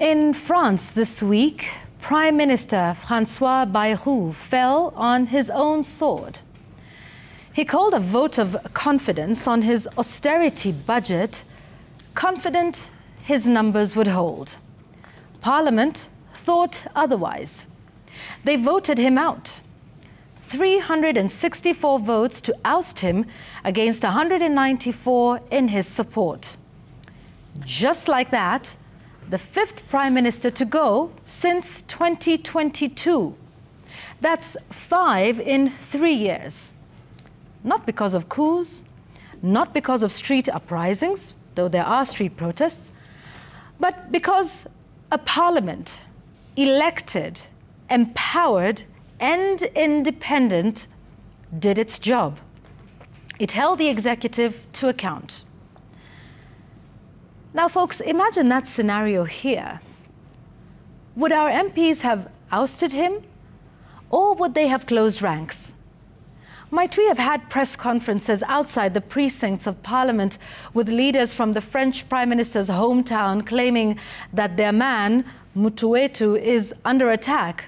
In France this week, Prime Minister François Bayrou fell on his own sword. He called a vote of confidence on his austerity budget, confident his numbers would hold. Parliament thought otherwise. They voted him out. 364 votes to oust him against 194 in his support. Just like that, the fifth Prime Minister to go since 2022. That's 5 in 3 years. Not because of coups, not because of street uprisings, though there are street protests, but because a parliament elected, empowered, and independent did its job. It held the executive to account. Now, folks, imagine that scenario here. Would our MPs have ousted him, or would they have closed ranks? Might we have had press conferences outside the precincts of Parliament with leaders from the French Prime Minister's hometown claiming that their man, Mutuetu, is under attack?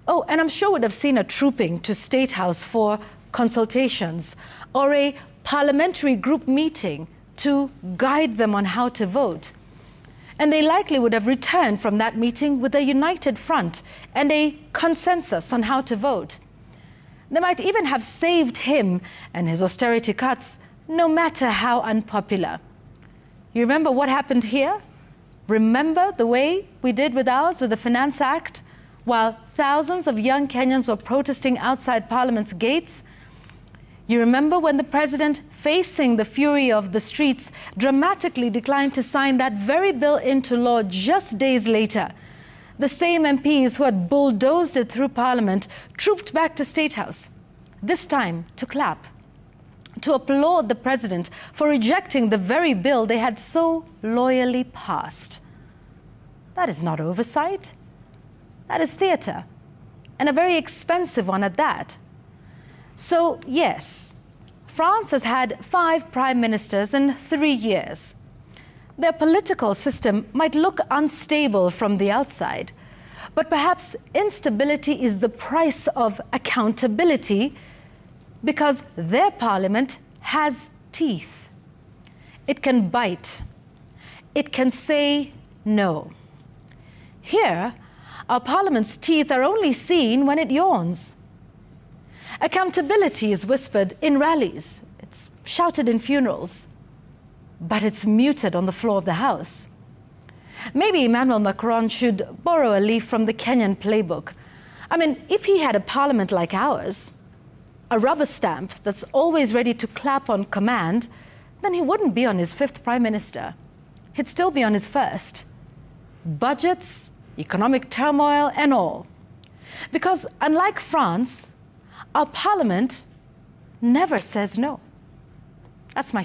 Oh, and I'm sure we'd have seen a trooping to State House for consultations or a parliamentary group meeting to guide them on how to vote. And they likely would have returned from that meeting with a united front and a consensus on how to vote. They might even have saved him and his austerity cuts, no matter how unpopular. You remember what happened here? Remember the way we did with ours, with the Finance Act, while thousands of young Kenyans were protesting outside Parliament's gates? You remember when the president, facing the fury of the streets, dramatically declined to sign that very bill into law just days later? The same MPs who had bulldozed it through Parliament trooped back to State House, this time to clap, to applaud the president for rejecting the very bill they had so loyally passed. That is not oversight. That is theatre, and a very expensive one at that. So, yes, France has had 5 prime ministers in 3 years. Their political system might look unstable from the outside, but perhaps instability is the price of accountability because their parliament has teeth. It can bite. It can say no. Here, our parliament's teeth are only seen when it yawns. Accountability is whispered in rallies. It's shouted in funerals. But it's muted on the floor of the House. Maybe Emmanuel Macron should borrow a leaf from the Kenyan playbook. I mean, if he had a parliament like ours, a rubber stamp that's always ready to clap on command, then he wouldn't be on his 5th prime minister. He'd still be on his 1st. Budgets, economic turmoil, and all. Because unlike France, our parliament never says no. That's my